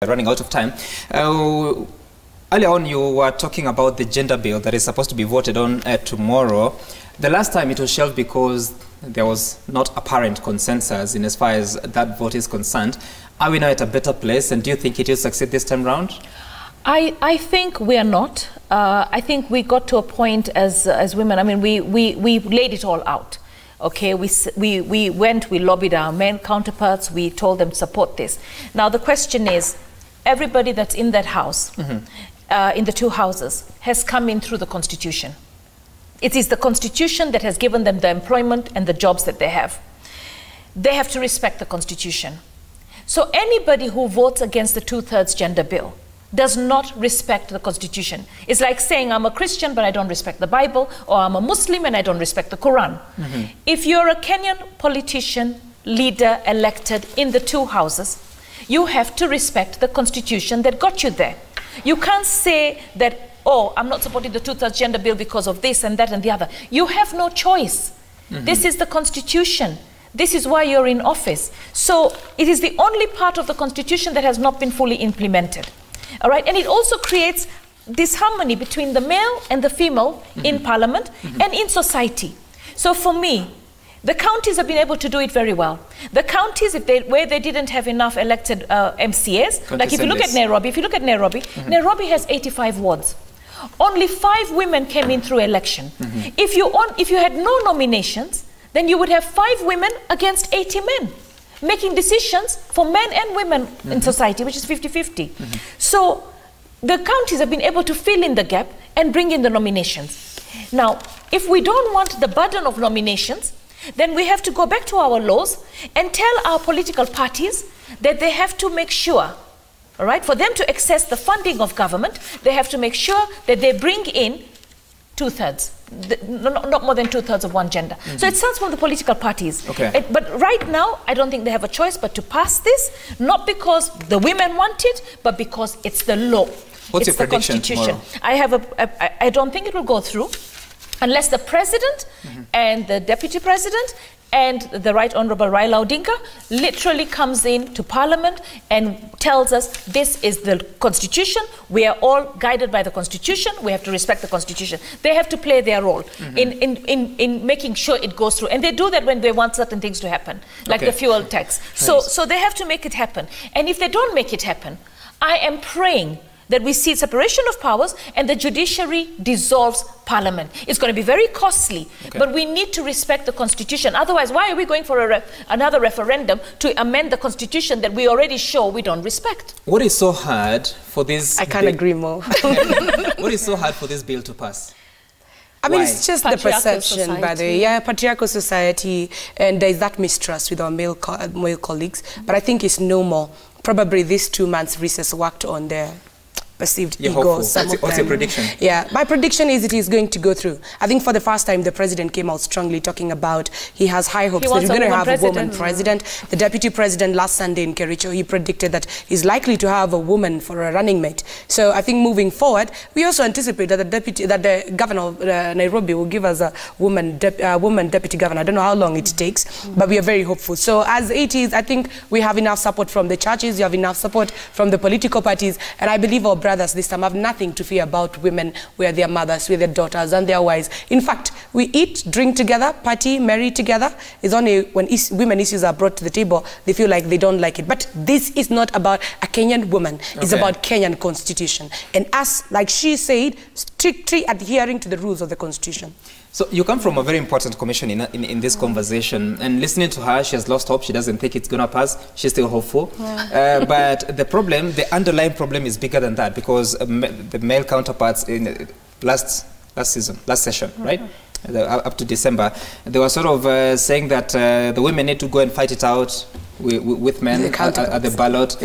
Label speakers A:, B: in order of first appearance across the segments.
A: Running out of time. Earlier on, you were talking about the gender bill that is supposed to be voted on tomorrow. The last time it was shelved because there was not apparent consensus in as far as that vote is concerned. Are we now at a better place, and do you think it will succeed this time round?
B: I think we are not. I think we got to a point as women. I mean, we laid it all out. Okay, we went, we lobbied our male counterparts, we told them to support this. Now the question is, everybody that's in that house, in the two houses, has come in through the Constitution. It is the Constitution that has given them the employment and the jobs that they have. They have to respect the Constitution. So anybody who votes against the 2/3 gender bill does not respect the Constitution. It's like saying I'm a Christian but I don't respect the Bible, or I'm a Muslim and I don't respect the Quran. If you're a Kenyan politician, leader elected in the two houses, you have to respect the Constitution that got you there. You can't say that, oh, I'm not supporting the 2/3 gender bill because of this and that and the other. You have no choice. This is the Constitution. This is why you're in office. So it is the only part of the Constitution that has not been fully implemented. All right, and it also creates disharmony between the male and the female in parliament and in society. So for me, the counties have been able to do it very well. The counties, where they didn't have enough elected MCAs, like if you look at Nairobi, Nairobi has 85 wards. Only 5 women came in through election. If you had no nominations, then you would have 5 women against 80 men, making decisions for men and women in society, which is 50-50. So the counties have been able to fill in the gap and bring in the nominations. Now, if we don't want the burden of nominations, then we have to go back to our laws and tell our political parties that they have to make sure, all right, for them to access the funding of government, they have to make sure that they bring in 2/3. Not more than 2/3 of one gender. So it starts from the political parties.
A: Okay.
B: But right now, I don't think they have a choice but to pass this, not because the women want it, but because it's the law.
A: What's
B: it's
A: your
B: the
A: prediction
B: Constitution.
A: tomorrow?
B: I don't think it will go through unless the president and the deputy president and the Right Honourable Raila Odinga literally comes in to Parliament and tells us this is the Constitution, we are all guided by the Constitution, we have to respect the Constitution. They have to play their role in making sure it goes through. And they do that when they want certain things to happen, like the fuel tax. So they have to make it happen. And if they don't make it happen, I am praying that we see separation of powers and the judiciary dissolves Parliament. It's going to be very costly, but we need to respect the Constitution. Otherwise, why are we going for another referendum to amend the Constitution that we already show we don't respect?
A: What is so hard for this?
C: I can't agree more.
A: What is so hard for this bill to pass?
C: I mean, it's just the perception, by the way. Yeah, patriarchal society, and there's that mistrust with our male colleagues. But I think it's no more. Probably this 2 months recess worked on their perceived ego.
A: What's your prediction?
C: Yeah, my prediction is it is going to go through. I think for the first time, the president came out strongly talking about he has high hopes that he's going to have a woman president. The deputy president last Sunday in Kericho, he predicted that he's likely to have a woman for a running mate. So I think moving forward, we also anticipate that the governor of Nairobi will give us a woman deputy governor. I don't know how long it takes, but we are very hopeful. So as it is, I think we have enough support from the churches, you have enough support from the political parties, and I believe our brothers this time have nothing to fear about women. We are their mothers, we are their daughters and their wives. In fact, we eat, drink together, party, marry together. It's only when women issues are brought to the table, they feel like they don't like it. But this is not about a Kenyan woman. It's about Kenyan Constitution. And us, like she said, strictly adhering to the rules of the Constitution.
A: So you come from a very important commission in this conversation, and listening to her, she has lost hope. She doesn't think it's going to pass. She's still hopeful. But the underlying problem is bigger than that, because the male counterparts in last session, right? Up to December, they were sort of saying that the women need to go and fight it out with men at the ballot.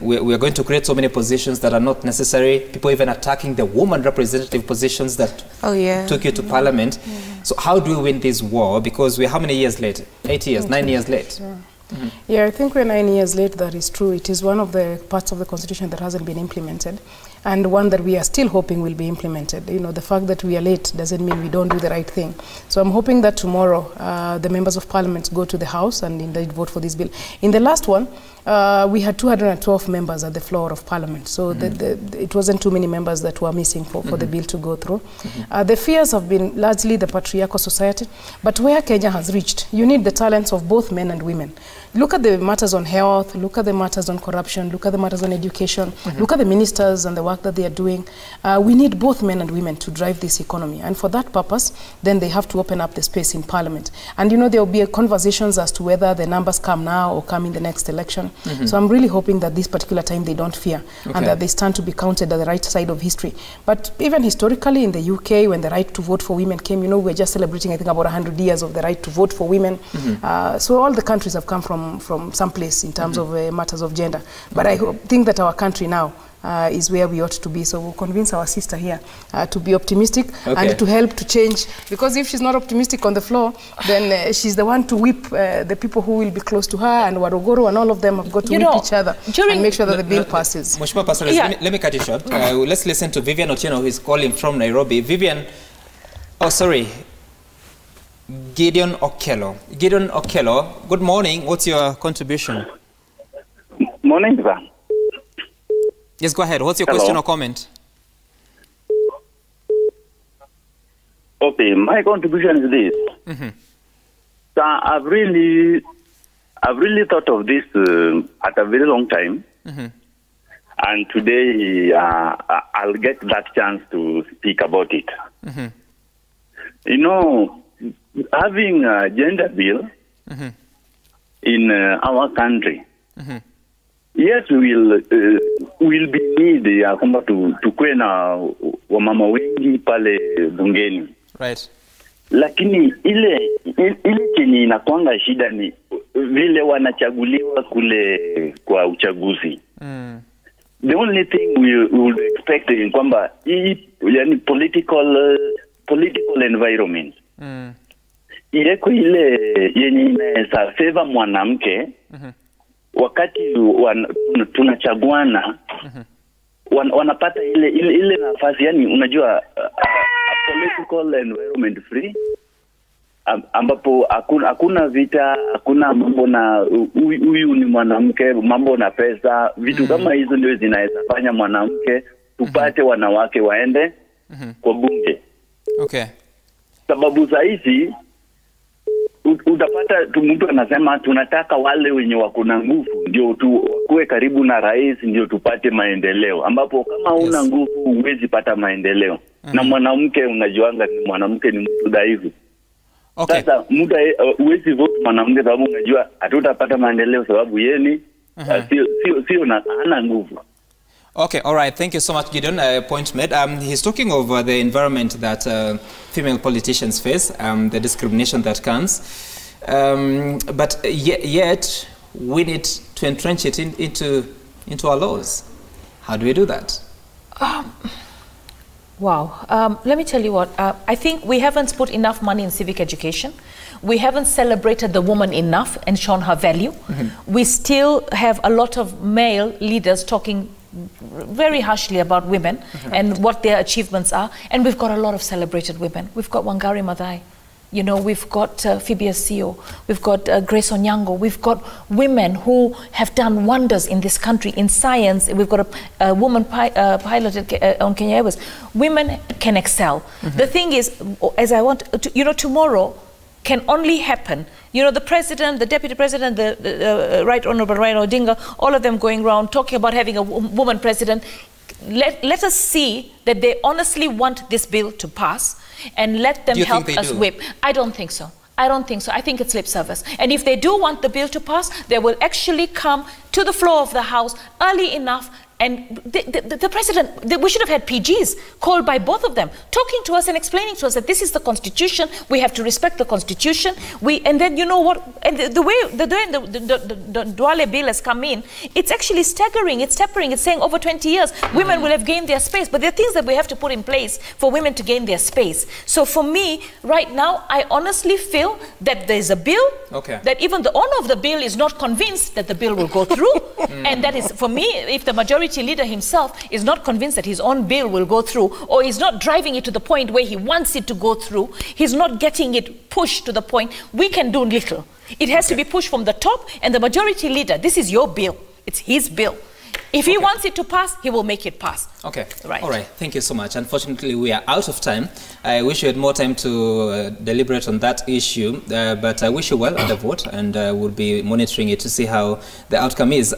A: We are going to create so many positions that are not necessary. People even attacking the woman representative positions that took you to Parliament. So how do we win this war? Because we're how many years late? 8 years, 9 years late.
D: Yeah, I think we're 9 years late, that is true. It is one of the parts of the Constitution that hasn't been implemented, and one that we are still hoping will be implemented. You know, the fact that we are late doesn't mean we don't do the right thing. So I'm hoping that tomorrow the members of parliament go to the House and indeed vote for this bill. In the last one, we had 212 members at the floor of parliament, so it wasn't too many members that were missing for the bill to go through. The fears have been largely the patriarchal society, but where Kenya has reached, you need the talents of both men and women. Look at the matters on health, look at the matters on corruption, look at the matters on education, look at the ministers and the work that they are doing. We need both men and women to drive this economy, and for that purpose, then they have to open up the space in parliament. And you know, there will be conversations as to whether the numbers come now or come in the next election. So I'm really hoping that this particular time they don't fear, and that they stand to be counted at the right side of history. But even historically in the UK, when the right to vote for women came, you know, we're just celebrating, I think, about 100 years of the right to vote for women. So all the countries have come from some place in terms of matters of gender. But I think that our country now is where we ought to be. So we'll convince our sister here to be optimistic and to help to change. Because if she's not optimistic on the floor, then she's the one to whip the people who will be close to her, and Warogoro and all of them have got to whip each other and make sure that the bill passes.
A: Mheshimiwa Pastor, let me cut you short. Let's listen to Vivian Otieno, who is calling from Nairobi. Vivian, Gideon Okello. Gideon Okello, good morning. What's your contribution?
E: Morning, sir.
A: Yes, go ahead. What's your question or comment?
E: Okay, my contribution is this. So I've really thought of this at a very long time. And today I'll get that chance to speak about it. You know, having a gender bill in our country, yes, we'll be need kwamba tukue na wamama wengi pale bungeni.
A: Right.
E: Lakini ile chenye inakuanga shida ni vile wanachaguliwa kule kwa uchaguzi. The only thing we would expect in kwamba yani political environment. Ileko ile yenye inaweza favor mwanamke wakati tunachaguana wanapata ile nafasi, yani unajua political environment free ambapo hakuna vita, hakuna mambo na huyu ni mwanamke, mambo na pesa, vitu kama hizo ndio zinaweza fanya mwanamke tupate wanawake waende kwa bunge.
A: Okay.
E: Sababu za hizi utapata mtu anasema tunataka wale wenye wako na nguvu ndio tuwe karibu na rais ndio tupate maendeleo, ambapo kama una nguvu huwezi pata maendeleo. Na mwanamke unajuanga ni mwanamke ni mtu dhaifu.
A: Okay.
E: Sasa muda huwezi vote mwanamke sababu unajua hatutapata maendeleo sababu yeye sio hana nguvu.
A: Okay, all right. Thank you so much, Gideon. Point made. He's talking of the environment that female politicians face, the discrimination that comes. But yet, we need to entrench it into our laws. How do we do that?
B: Wow. Let me tell you what. I think we haven't put enough money in civic education. We haven't celebrated the woman enough and shown her value. We still have a lot of male leaders talking very harshly about women and what their achievements are, and we've got a lot of celebrated women. We've got Wangari Maathai, you know, we've got Phoebe Asio, we've got Grace Onyango, we've got women who have done wonders in this country in science. We've got a woman pilot on Kenya Airways. Women can excel. The thing is, as I want to, you know, tomorrow can only happen. You know, the president, the deputy president, the Right Honorable Raila Odinga, all of them going around talking about having a woman president. Let us see that they honestly want this bill to pass, and let them help us whip. I don't think so. I don't think so. I think it's lip service. And if they do want the bill to pass, they will actually come to the floor of the House early enough And the president, we should have had PGs called by both of them, talking to us and explaining to us that this is the Constitution, we have to respect the Constitution. And then, you know what, and the way the Duale bill has come in, it's actually staggering, it's tempering, it's saying over 20 years, women will have gained their space. But there are things that we have to put in place for women to gain their space. So for me, right now, I honestly feel that there's a bill, that even the owner of the bill is not convinced that the bill will go through. And that is, for me, if the majority leader himself is not convinced that his own bill will go through, or he's not driving it to the point where he wants it to go through, he's not getting it pushed to the point, we can do little. It has to be pushed from the top, and the majority leader, this is your bill, it's his bill. If he wants it to pass, he will make it pass.
A: Okay.
B: Right.
A: All right. Thank you so much. Unfortunately, we are out of time. I wish you had more time to deliberate on that issue, but I wish you well on the vote, and we'll be monitoring it to see how the outcome is.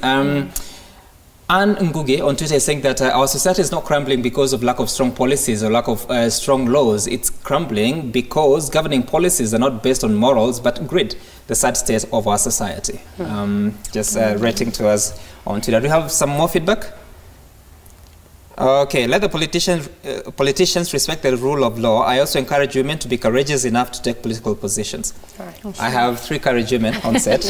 A: Anne Ngugi on Twitter is saying that our society is not crumbling because of lack of strong policies or lack of strong laws. It's crumbling because governing policies are not based on morals but greed, the sad state of our society. Just rating to us on Twitter. Do you have some more feedback? Okay, let the politicians respect the rule of law. I also encourage women to be courageous enough to take political positions. Right. I have 3 courageous women on set.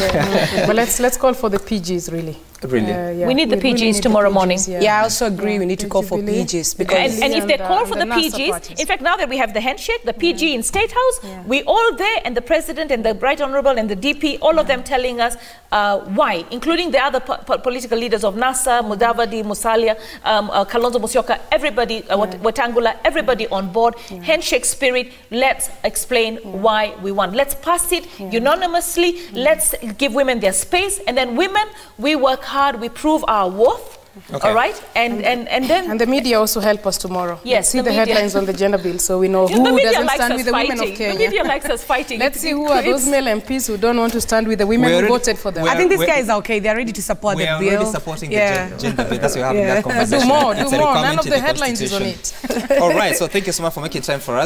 D: Well, let's call for the PGs, really.
A: Really?
B: We need the PGs tomorrow morning.
C: Yeah, I also agree. We need to call for PGs. Because
B: and if they call for the PGs, in fact, now that we have the handshake, the PG in State House, we all there, and the President and the Right Honourable and the DP, all of them telling us why, including the other political leaders of NASA, Mudavadi, Musalia, Kalonzo Musyoka, everybody, Wetangula, everybody on board. Handshake spirit, let's explain why we want. Let's pass it unanimously. Let's give women their space, and then women, we work hard, we prove our worth. All right, and
D: the media also help us tomorrow.
B: Yes,
D: see the headlines on the gender bill, so we know who doesn't stand with the women of Kenya.
B: The media likes us fighting.
D: Let's see who are those male MPs who don't want to stand with the women who voted for them.
C: I think these guys are okay. They're ready to support the bill.
A: We are already supporting the gender bill. That's why we're having that conversation.
D: Do more. None of the headlines is on it.
A: All right. So thank you so much for making time for us.